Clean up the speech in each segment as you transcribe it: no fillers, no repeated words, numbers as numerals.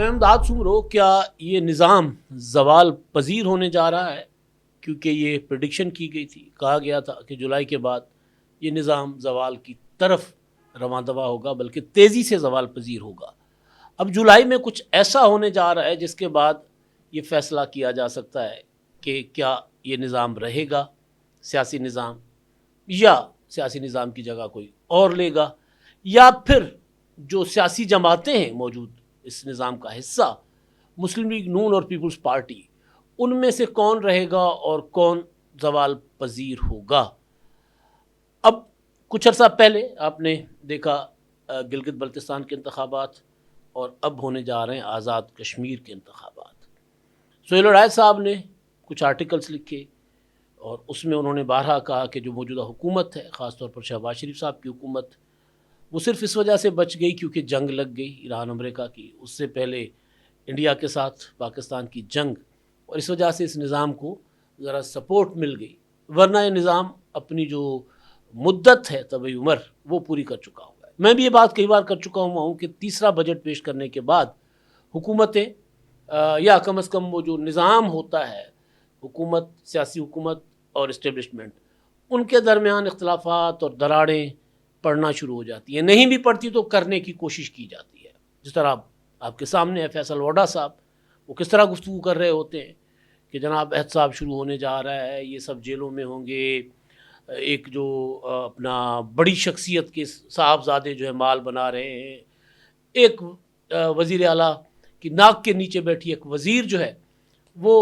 इमदाद सुमरो, क्या ये निज़ाम ज़वाल पजीर होने जा रहा है? क्योंकि ये प्रेडिक्शन की गई थी, कहा गया था कि जुलाई के बाद ये निज़ाम ज़वाल की तरफ रवां दवा होगा, बल्कि तेज़ी से ज़वाल पजीर होगा। अब जुलाई में कुछ ऐसा होने जा रहा है जिसके बाद ये फ़ैसला किया जा सकता है कि क्या ये निज़ाम रहेगा, सियासी निज़ाम, या सियासी निज़ाम की जगह कोई और लेगा, या फिर जो सियासी जमातें हैं मौजूद इस निज़ाम का हिस्सा, मुस्लिम लीग नून और पीपल्स पार्टी, उनमें से कौन रहेगा और कौन ज़वाल पजीर होगा। अब कुछ अर्सा पहले आपने देखा गिलगित बल्तिस्तान के इंतखाबात, और अब होने जा रहे हैं आज़ाद कश्मीर के इंतखाबात। सुहेल राय साहब ने कुछ आर्टिकल्स लिखे और उसमें उन्होंने बारहा कहा कि जो मौजूदा हुकूमत है, ख़ास तौर पर शहबाज शरीफ साहब की हुकूमत, वो सिर्फ इस वजह से बच गई क्योंकि जंग लग गई ईरान अमेरिका की, उससे पहले इंडिया के साथ पाकिस्तान की जंग, और इस वजह से इस निज़ाम को ज़रा सपोर्ट मिल गई, वरना ये निज़ाम अपनी जो मुद्दत है तबी उम्र वो पूरी कर चुका हुआ है। मैं भी ये बात कई बार कर चुका हुआ हूँ कि तीसरा बजट पेश करने के बाद हुकूमतें या कम अज़ कम वो जो निज़ाम होता है, हुकूमत, सियासी हुकूमत और इस्टेब्लिशमेंट, उनके दरमियान इख्तलाफात और दरारें पढ़ना शुरू हो जाती है। नहीं भी पढ़ती तो करने की कोशिश की जाती है। जिस तरह आपके सामने है फैसल वोडा साहब, वो किस तरह गुफ्तगू कर रहे होते हैं कि जनाब एहतसाब शुरू होने जा रहा है, ये सब जेलों में होंगे, एक जो अपना बड़ी शख्सियत के साहबजादे जो है माल बना रहे हैं, एक वज़ीर आला की नाक के नीचे बैठी एक वज़ीर जो है वो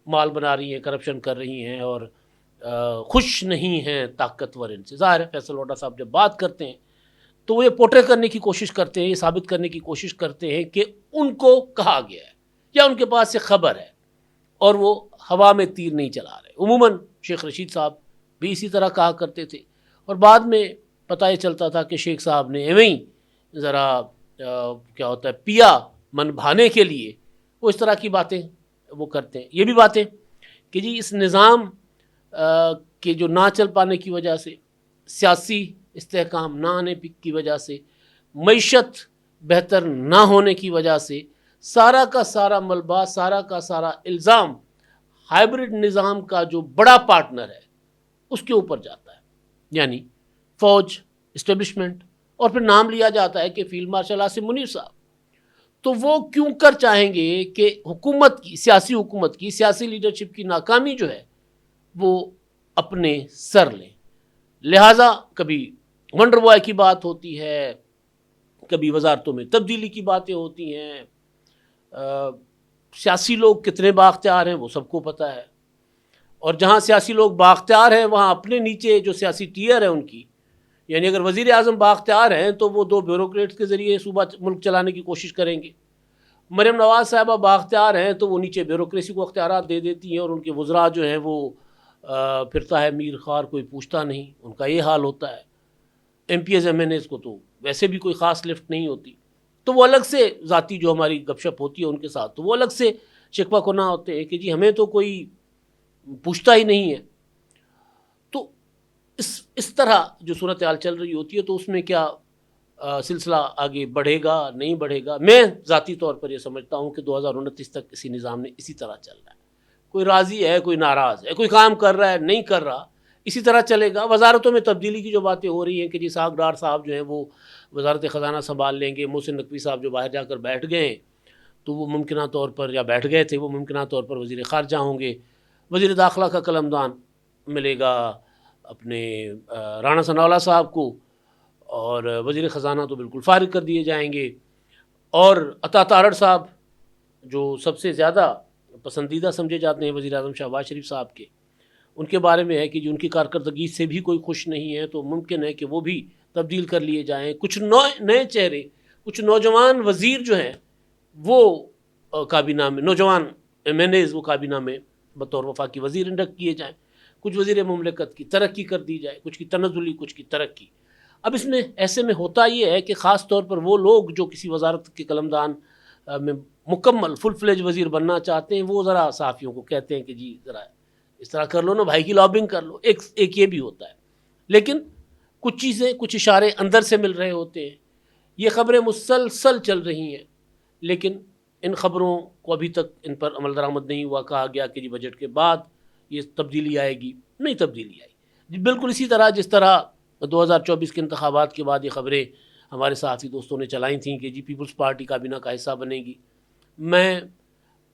माल बना रही हैं, करप्शन कर रही हैं और खुश नहीं हैं ताकतवर इनसे। ज़ाहिर है फैसल वोडा साहब जब बात करते हैं तो वो ये पोर्ट्रे करने की कोशिश करते हैं, ये साबित करने की कोशिश करते हैं कि उनको कहा गया है या उनके पास से खबर है और वो हवा में तीर नहीं चला रहे। उमूमन शेख रशीद साहब भी इसी तरह कहा करते थे, और बाद में पता ये चलता था कि शेख साहब ने एवं ही ज़रा क्या होता है पिया मन भाने के लिए वो इस तरह की बातें वो करते हैं। ये भी बातें कि जी इस निज़ाम के जो ना चल पाने की वजह से, सियासी इस्तेहकाम ना आने की वजह से, मईशत बेहतर ना होने की वजह से, सारा का सारा मलबा, सारा का सारा इल्ज़ाम हाइब्रिड निज़ाम का जो बड़ा पार्टनर है उसके ऊपर जाता है, यानी फ़ौज, इस्टेब्लिशमेंट, और फिर नाम लिया जाता है कि फील्ड मार्शल आसिम मुनीर साहब। तो वो क्यों कर चाहेंगे कि हुकूमत की, सियासी हुकूमत की, सियासी लीडरशिप की नाकामी जो है वो अपने सर लें। लिहाजा कभी वंडर बॉय की बात होती है, कभी वजारतों में तब्दीली की बातें होती हैं, सियासी लोग कितने बाख्तियार हैं वो सबको पता है, और जहाँ सियासी लोग बाख्तियार हैं वहाँ अपने नीचे जो सियासी टीयर है उनकी, यानी अगर वज़ीर आज़म बाख्तियार हैं तो वो 2 ब्यूरोक्रेट्स के ज़रिए सूबा मुल्क चलाने की कोशिश करेंगे। मरियम नवाज़ साहबा बाख्तियार हैं तो वो नीचे ब्यूरोक्रेसी को अख्तियारात दे देती हैं और उनके वज़रा जो हैं वो फिरता है मीर ख़ार, कोई पूछता नहीं, उनका ये हाल होता है। MPs MNAs को तो वैसे भी कोई ख़ास लिफ्ट नहीं होती, तो वो अलग से ज़ाती जो हमारी गपशप होती है उनके साथ, तो वो अलग से शिकवा कोना होते हैं कि जी हमें तो कोई पूछता ही नहीं है। तो इस तरह जो सूरत हाल चल रही होती है, तो उसमें क्या सिलसिला आगे बढ़ेगा नहीं बढ़ेगा। मैं ज़ाती तौर पर यह समझता हूँ कि 2029 तक इसी निज़ाम ने इसी तरह चल रहा है। कोई राज़ी है, कोई नाराज़ है, कोई काम कर रहा है, नहीं कर रहा, इसी तरह चलेगा। वजारतों में तब्दीली की जो बातें हो रही हैं कि जी साहब डार साहब जो हैं वो वजारत ख़जाना संभाल लेंगे, मोहसिन नकवी साहब जो बाहर जाकर बैठ गए तो वो मुमकिन तौर पर, या बैठ गए थे, वो मुमकिन तौर पर वज़ीर ख़ारजा होंगे। वज़ीर दाखिला का कलमदान मिलेगा अपने राणा सनाउल्लाह साहब को, और वज़ीर ख़जाना तो बिल्कुल फ़ारिग कर दिए जाएंगे। और अता तारड़ साहब जो सबसे ज़्यादा पसंदीदा समझे जाते हैं वज़ीर आज़म शहबाज शरीफ साहब के, उनके बारे में है कि जो उनकी कारकर्दगी से भी कोई खुश नहीं है, तो मुमकिन है कि वो भी तब्दील कर लिए जाएँ। कुछ नए चेहरे, कुछ नौजवान वज़ीर जो हैं वो काबीना में, नौजवान MNAs वो काबीना में बतौर वफाकी वज़ीर इंडक्ट किए जाएँ। कुछ वज़ीर मुमलिकत की तरक्की कर दी जाए, कुछ की तनज़ुली, कुछ की तरक्की। अब इसमें ऐसे में होता ये है कि ख़ास तौर पर वो लोग जो किसी वजारत के कलमदान में मुकम्मल फुल फ्लेज वज़ीर बनना चाहते हैं, वो ज़रा सहाफ़ियों को कहते हैं कि जी ज़रा इस तरह कर लो ना भाई की लॉबिंग कर लो। एक ये भी होता है, लेकिन कुछ चीज़ें, कुछ इशारे अंदर से मिल रहे होते हैं। ये ख़बरें मुसलसल चल रही हैं, लेकिन इन खबरों को अभी तक इन पर अमल दरामद नहीं हुआ। कहा गया कि जी बजट के बाद ये तब्दीली आएगी, नहीं तब्दीली आई जी। बिल्कुल इसी तरह जिस तरह 2024 के इंतखाबात के बाद ये खबरें हमारे साथी दोस्तों ने चलाई थी कि जी पीपल्स पार्टी काबीना का हिस्सा बनेगी। मैं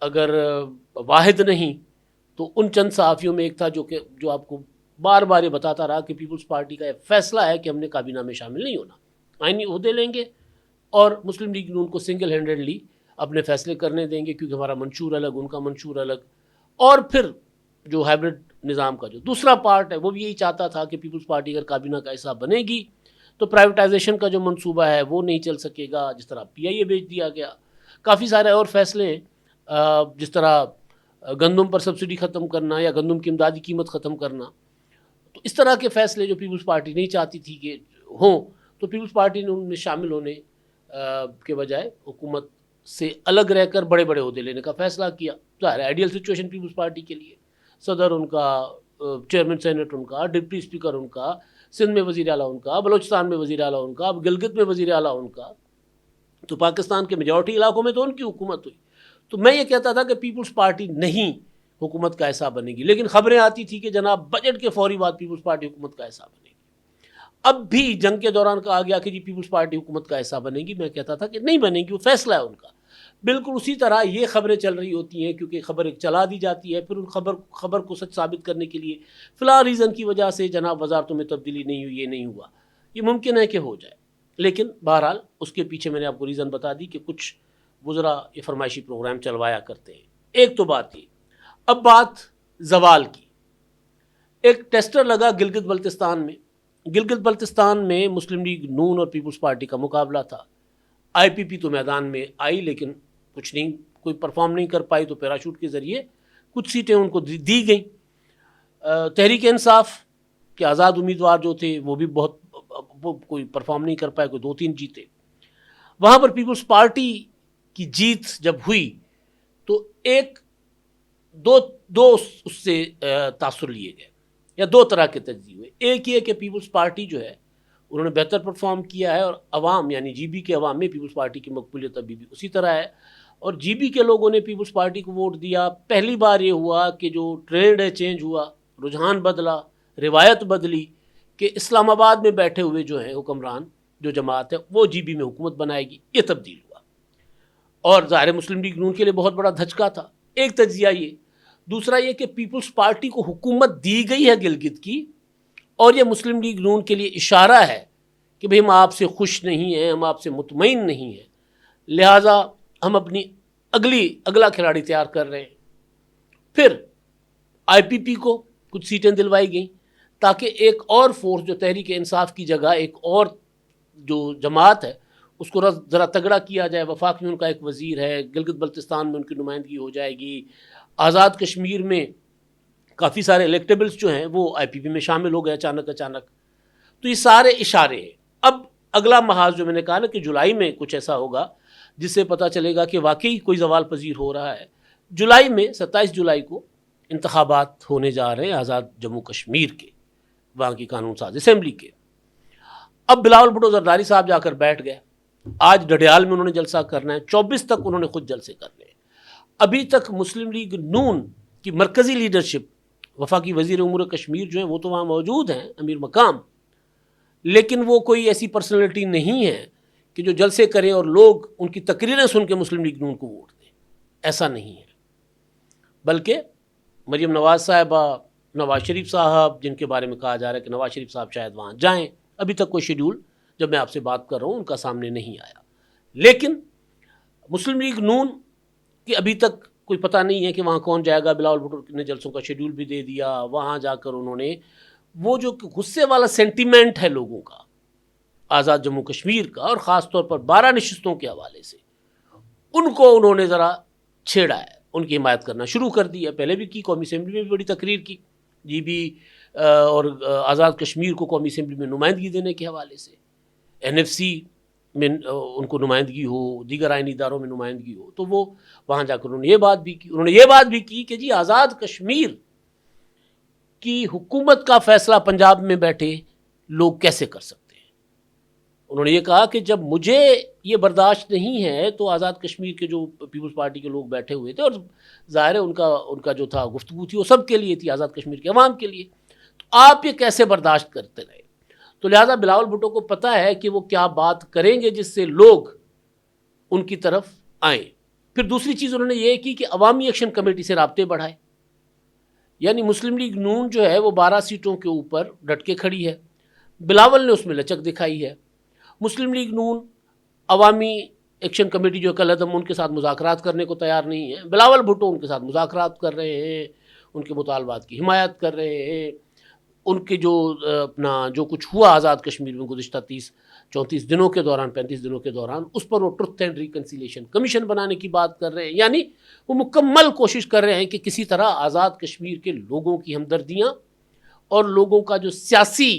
अगर वाहिद नहीं तो उन चंद सहाफ़ियों में एक था जो आपको बार बार ये बताता रहा कि पीपल्स पार्टी का फैसला है कि हमने काबीना में शामिल नहीं होना, आईनी ओहदे लेंगे और मुस्लिम लीग नून को सिंगल हैंडेडली अपने फैसले करने देंगे, क्योंकि हमारा मंशूर अलग, उनका मंशूर अलग। और फिर जो हाइब्रिड निज़ाम का जो दूसरा पार्ट है वो भी यही चाहता था कि पीपल्स पार्टी अगर काबीना का हिस्सा बनेगी तो प्राइवेटाइजेशन का जो मंसूबा है वो नहीं चल सकेगा, जिस तरह PIA बेच दिया गया। काफ़ी सारे और फैसले जिस तरह गंदम पर सब्सिडी ख़त्म करना या गंदम की इमदादी कीमत ख़त्म करना, तो इस तरह के फ़ैसले जो पीपल्स पार्टी नहीं चाहती थी कि हों, तो पीपल्स पार्टी ने उनमें शामिल होने के बजाय हुकूमत से अलग रहकर बड़े बड़े ओहदे लेने का फ़ैसला किया। ज़ाहिर है आइडियल सिचुएशन पीपल्स पार्टी के लिए, सदर उनका, चेयरमैन सेनेट उनका, डिप्टी स्पीकर उनका, सिंध में वज़ीर आला उनका, बलोचिस्तान में वज़ीर आला उनका, अब गिलगित में वज़ीर आला उनका, तो पाकिस्तान के मेजॉरिटी इलाकों में तो उनकी हुकूमत हुई। तो मैं ये कहता था कि पीपल्स पार्टी नहीं हुकूमत का हिस्सा बनेगी, लेकिन खबरें आती थी कि जनाब बजट के फौरी बाद पीपल्स पार्टी हुकूमत का हिस्सा बनेगी। अब भी जंग के दौरान कहा गया कि जी पीपल्स पार्टी हुकूमत का हिस्सा बनेगी, मैं कहता था कि नहीं बनेगी, वो फैसला है उनका। बिल्कुल उसी तरह ये खबरें चल रही होती हैं, क्योंकि खबर एक चला दी जाती है, फिर उन खबर को सच साबित करने के लिए फ़िलहाल रीज़न की वजह से जनाब वजारतों में तब्दीली नहीं हुई, ये नहीं हुआ, ये मुमकिन है कि हो जाए। लेकिन बहरहाल उसके पीछे मैंने आपको रीज़न बता दी कि कुछ वज़रा ये फरमाइशी प्रोग्राम चलवाया करते हैं। एक तो बात ये, अब बात जवाल की। एक टेस्टर लगा गिलगित बल्तिस्तान में। गिलगित बल्तिस्तान में मुस्लिम लीग नून और पीपल्स पार्टी का मुकाबला था। IPP तो मैदान में आई, लेकिन कुछ नहीं, कोई परफॉर्म नहीं कर पाई, तो पैराशूट के ज़रिए कुछ सीटें उनको दी गई। तहरीक इंसाफ के आज़ाद उम्मीदवार जो थे वो भी वो कोई परफॉर्म नहीं कर पाए, कोई 2-3 जीते। वहाँ पर पीपल्स पार्टी की जीत जब हुई तो दो उससे तासुर लिए गए, या दो तरह के तजज़िये हुए। एक ये कि पीपल्स पार्टी जो है उन्होंने बेहतर परफॉर्म किया है, और अवाम यानी GB के अवाम में पीपल्स पार्टी की मकबूलियत अभी भी उसी तरह है, और GB के लोगों ने पीपल्स पार्टी को वोट दिया। पहली बार ये हुआ कि जो ट्रेंड है चेंज हुआ, रुझान बदला, रिवायत बदली कि इस्लामाबाद में बैठे हुए जो हैं हुक्मरान, जो जमात है वो GB में हुकूमत बनाएगी, ये तब्दील हुआ। और ज़ाहिर मुस्लिम लीग नून के लिए बहुत बड़ा धचका था। एक तज्जिया ये। दूसरा ये कि पीपल्स पार्टी को हुकूमत दी गई है गिलगित की, और ये मुस्लिम लीग नून के लिए इशारा है कि भाई हम आपसे खुश नहीं हैं, हम आपसे मुतमईन नहीं हैं, लिहाजा हम अपनी अगला खिलाड़ी तैयार कर रहे हैं। फिर IPP को कुछ सीटें दिलवाई गई, ताकि एक और फोर्स जो तहरीक इंसाफ की जगह एक और जो जमात है उसको ज़रा तगड़ा किया जाए। वफाक में उनका एक वज़ीर है, गिलगित बल्तिस्तान में उनकी नुमाइंदगी हो जाएगी, आज़ाद कश्मीर में काफ़ी सारे इलेक्टेबल्स जो हैं वो IPP में शामिल हो गए अचानक। तो ये सारे इशारे हैं। अब अगला महाज जो मैंने कहा ना कि जुलाई में कुछ ऐसा होगा जिससे पता चलेगा कि वाकई कोई ज़वाल पजीर हो रहा है। जुलाई में 27 जुलाई को इंतखाबात होने जा रहे हैं आज़ाद जम्मू कश्मीर के, वहाँ की कानून साज असम्बली के। अब बिलावल भुट्टो जरदारी साहब जाकर बैठ गए। आज डडियाल में उन्होंने जलसा करना है, 24 तक उन्होंने खुद जलसे करने हैं। अभी तक मुस्लिम लीग नून की मरकज़ी लीडरशिप, वफाकी वज़ीर उमूर कश्मीर जो हैं वो तो वहाँ मौजूद हैं, अमीर मकाम, लेकिन वो कोई ऐसी पर्सनैलिटी नहीं है कि जो जलसे करें और लोग उनकी तकरीरें सुन के मुस्लिम लीग नून को वोट दें। ऐसा नहीं है। बल्कि मरीम नवाज़ साहिबा, नवाज़ शरीफ साहब, जिनके बारे में कहा जा रहा है कि नवाज़ शरीफ साहब शायद वहाँ जाएँ, अभी तक कोई शेड्यूल जब मैं आपसे बात कर रहा हूँ उनका सामने नहीं आया। लेकिन मुस्लिम लीग नून की अभी तक कोई पता नहीं है कि वहाँ कौन जाएगा। बिलावल भुट्टो ने जलसों का शेड्यूल भी दे दिया। वहाँ जाकर उन्होंने वो जो गुस्से वाला सेंटीमेंट है लोगों का आज़ाद जम्मू कश्मीर का, और ख़ास तौर पर 12 नशिस्तों के हवाले से, उनको उन्होंने ज़रा छेड़ा है, उनकी हिमायत करना शुरू कर दी है। पहले भी की, कौमी असम्बली में भी बड़ी तकरीर की, GB और आज़ाद कश्मीर को कौमी असम्बली में नुमाइंदगी देने के हवाले से, NFC में उनको नुमाइंदगी हो, दीगर आइनी इदारों में नुमाइंदगी हो, तो वो वहाँ जाकर उन्होंने ये बात भी की कि जी आज़ाद कश्मीर की हुकूमत का फ़ैसला पंजाब में बैठे लोग कैसे कर सकते हैं। उन्होंने ये कहा कि जब मुझे ये बर्दाश्त नहीं है तो आज़ाद कश्मीर के जो पीपल्स पार्टी के लोग बैठे हुए थे, और ज़ाहिर है उनका जो था गुफ्तगू थी वो सब के लिए थी, आज़ाद कश्मीर के अवाम के लिए, तो आप ये कैसे बर्दाश्त करते रहे? तो लिहाजा बिलावल भुट्टो को पता है कि वो क्या बात करेंगे जिससे लोग उनकी तरफ आए। फिर दूसरी चीज़ उन्होंने ये की कि अवामी एक्शन कमेटी से राब्ते बढ़ाए, यानी मुस्लिम लीग नून जो है वो 12 सीटों के ऊपर डट के खड़ी है, बिलावल ने उसमें लचक दिखाई है। मुस्लिम लीग नून अवामी एक्शन कमेटी जो कल अदम उनके साथ मुज़ाकरात करने को तैयार नहीं है, बिलावल भुट्टो उनके साथ मुज़ाकरात कर रहे हैं, उनके मुतालबात की हिमायत कर रहे हैं। उनके जो अपना जो कुछ हुआ आज़ाद कश्मीर में गुज़िश्ता 34 दिनों के दौरान, 35 दिनों के दौरान, उस पर वो ट्रुथ एंड रिकन्सिलिएशन कमीशन बनाने की बात कर रहे हैं। यानी वो मुकम्मल कोशिश कर रहे हैं कि किसी तरह आज़ाद कश्मीर के लोगों की हमदर्दियाँ और लोगों का जो सियासी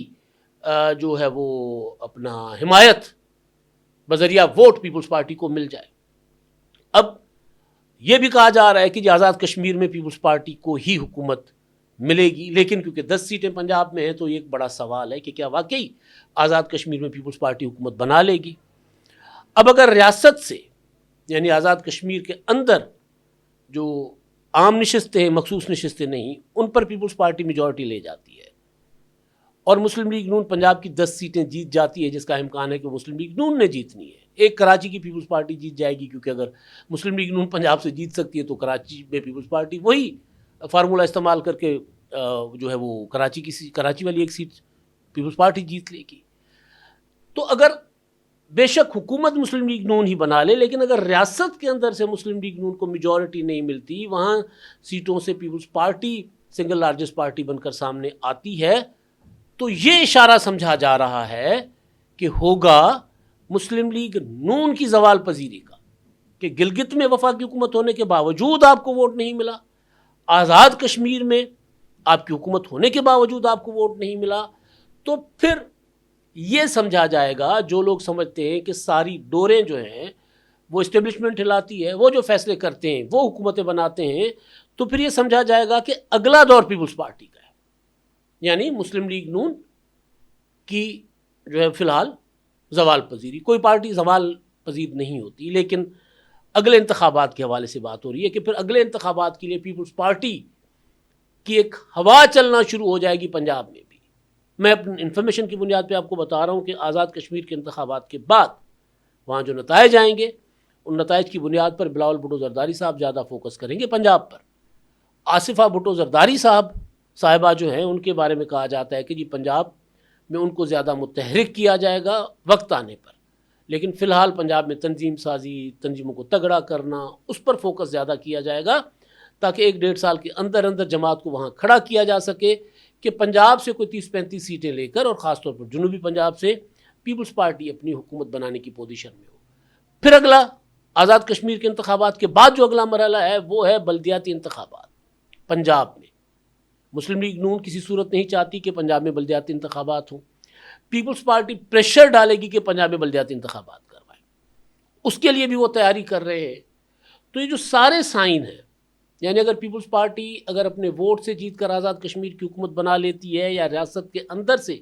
जो है वो अपना हिमायत बजरिया वोट पीपल्स पार्टी को मिल जाए। अब ये भी कहा जा रहा है कि आज़ाद कश्मीर में पीपल्स पार्टी को ही हुकूमत मिलेगी, लेकिन क्योंकि 10 सीटें पंजाब में हैं तो ये एक बड़ा सवाल है कि क्या वाकई आज़ाद कश्मीर में पीपल्स पार्टी हुकूमत बना लेगी। अब अगर रियासत से यानी आज़ाद कश्मीर के अंदर जो आम नशिस्तें हैं, मखसूस नशिस्तें नहीं, उन पर पीपल्स पार्टी मेजॉरिटी ले जाती है और मुस्लिम लीग नून पंजाब की 10 सीटें जीत जाती है, जिसका इम्कान है कि मुस्लिम लीग नून ने जीतनी है। एक कराची की पीपल्स पार्टी जीत जाएगी, क्योंकि अगर मुस्लिम लीग नून पंजाब से जीत सकती है तो कराची में पीपल्स पार्टी वही फार्मूला इस्तेमाल करके जो है वो कराची वाली एक सीट पीपल्स पार्टी जीत लेगी। तो अगर बेशक हुकूमत मुस्लिम लीग नून ही बना ले, लेकिन अगर रियासत के अंदर से मुस्लिम लीग नून को मेजॉरिटी नहीं मिलती, वहाँ सीटों से people's party single largest party बनकर सामने आती है, तो ये इशारा समझा जा रहा है कि होगा मुस्लिम लीग नून की जवाल पजीरी का, कि गिलगित में वफाकी हुकूमत होने के बावजूद आपको वोट नहीं मिला, आज़ाद कश्मीर में आपकी हुकूमत होने के बावजूद आपको वोट नहीं मिला, तो फिर ये समझा जाएगा, जो लोग समझते हैं कि सारी डोरें जो हैं वो इस्टेब्लिशमेंट हिलाती है, वो जो फैसले करते हैं वो हुकूमतें बनाते हैं, तो फिर ये समझा जाएगा कि अगला दौर पीपल्स पार्टी का है, यानी मुस्लिम लीग नून की जो है फ़िलहाल जवाल पजीरी। कोई पार्टी जवाल पजीर नहीं होती, लेकिन अगले इंतखाबात के हवाले से बात हो रही है कि फिर अगले इंतखाबात के लिए पीपल्स पार्टी की एक हवा चलना शुरू हो जाएगी पंजाब में भी। मैं अपनी इन्फॉर्मेशन की बुनियाद पे आपको बता रहा हूँ कि आज़ाद कश्मीर के इंतखाबात के बाद वहाँ जो नताइज आएंगे, उन नताइज की बुनियाद पर बिलावल भुट्टो ज़रदारी साहब ज़्यादा फोकस करेंगे पंजाब पर। आसिफा भुट्टो ज़रदारी साहिबा जो हैं, उनके बारे में कहा जाता है कि जी पंजाब में उनको ज़्यादा मुतहरिक किया जाएगा वक्त आने पर, लेकिन फ़िलहाल पंजाब में तंजीम साजी, तंजीमों को तगड़ा करना, उस पर फोकस ज़्यादा किया जाएगा, ताकि 1-1.5 साल के अंदर अंदर जमात को वहाँ खड़ा किया जा सके कि पंजाब से कोई 30-35 सीटें लेकर, और ख़ास तौर पर जनूबी पंजाब से पीपल्स पार्टी अपनी हुकूमत बनाने की पोजीशन में हो। फिर अगला आज़ाद कश्मीर के इंतखाबात के बाद जो अगला मरहला है वो है बल्दियाती इंतखाबात पंजाब में। मुस्लिम लीग नून किसी सूरत नहीं चाहती कि पंजाब में बल्दियाती इंतखाबात हों। पीपल्स पार्टी प्रेशर डालेगी कि पंजाब में बल्दियाती इंतखाबात करवाएं, उसके लिए भी वो तैयारी कर रहे हैं। तो ये जो सारे साइन हैं, यानी अगर पीपल्स पार्टी अगर अपने वोट से जीत कर आज़ाद कश्मीर की हुकूमत बना लेती है, या रियासत के अंदर से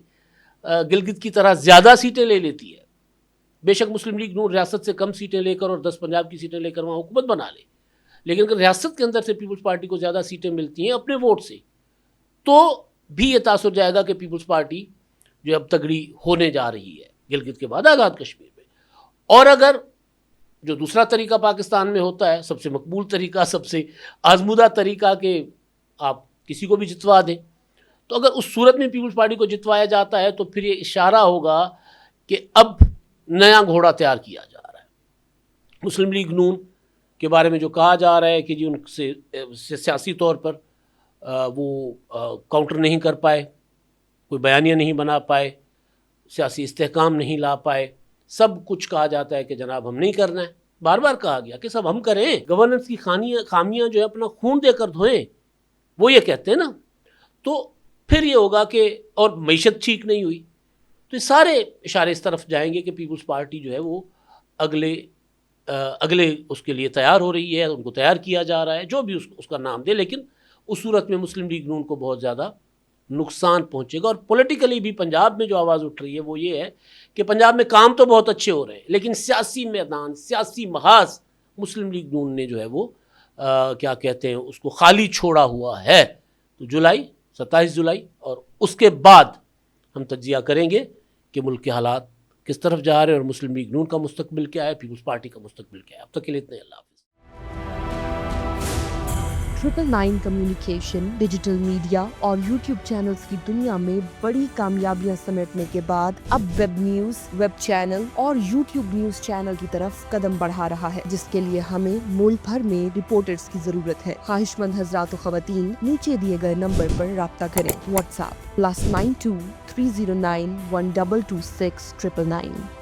गिलगित की तरह ज़्यादा सीटें ले लेती है, बेशक मुस्लिम लीग नून रियासत से कम सीटें लेकर और 10 पंजाब की सीटें लेकर वहाँ हुकूमत बना ले, लेकिन अगर रियासत के अंदर से पीपल्स पार्टी को ज़्यादा सीटें मिलती हैं अपने वोट से, तो भी ये तासुर जाएगा कि पीपल्स पार्टी जो अब तगड़ी होने जा रही है गिलगित के बाद आज़ाद कश्मीर में। और अगर जो दूसरा तरीका पाकिस्तान में होता है, सबसे मकबूल तरीका, सबसे आजमूदा तरीका कि आप किसी को भी जितवा दें, तो अगर उस सूरत में पीपल्स पार्टी को जितवाया जाता है तो फिर ये इशारा होगा कि अब नया घोड़ा तैयार किया जा रहा है। मुस्लिम लीग नून के बारे में जो कहा जा रहा है कि जी उनसे सियासी तौर पर वो काउंटर नहीं कर पाए, कोई बयानिया नहीं बना पाए, सियासी इस्तेहकाम नहीं ला पाए, सब कुछ कहा जाता है कि जनाब हम नहीं करना है। बार बार कहा गया कि सब हम करें, गवर्नेंस की खामियां जो है अपना खून देकर धोएं, वो ये कहते हैं ना। तो फिर ये होगा कि और मईशत ठीक नहीं हुई, तो ये सारे इशारे इस तरफ जाएंगे कि पीपल्स पार्टी जो है वो अगले उसके लिए तैयार हो रही है, उनको तैयार किया जा रहा है, जो भी उसका नाम दे, लेकिन उस सूरत में मुस्लिम लीग नून को बहुत ज़्यादा नुकसान पहुंचेगा। और पॉलिटिकली भी पंजाब में जो आवाज़ उठ रही है वो ये है कि पंजाब में काम तो बहुत अच्छे हो रहे हैं, लेकिन सियासी मैदान, सियासी महाज मुस्लिम लीग नून ने जो है वो क्या कहते हैं उसको खाली छोड़ा हुआ है। तो 27 जुलाई और उसके बाद हम तज्जिया करेंगे कि मुल्क के हालात किस तरफ जा रहे हैं और मुस्लिम लीग नून का मुस्तकबिल क्या है, पीपल्स पार्टी का मुस्तकबिल क्या है। अब तक के लिए इतने, अल्लाह हाफ़िज़। 999 कम्युनिकेशन, डिजिटल मीडिया और यूट्यूब चैनल्स की दुनिया में बड़ी कामयाबियां समेटने के बाद अब वेब न्यूज, वेब चैनल और यूट्यूब न्यूज चैनल की तरफ कदम बढ़ा रहा है, जिसके लिए हमें मुल्क भर में रिपोर्टर्स की जरूरत है। ख्वाहिशमंद हजरात व खवातीन नीचे दिए गए नंबर पर राब्ता करें। व्हाट्सएप +92 309 1226 999।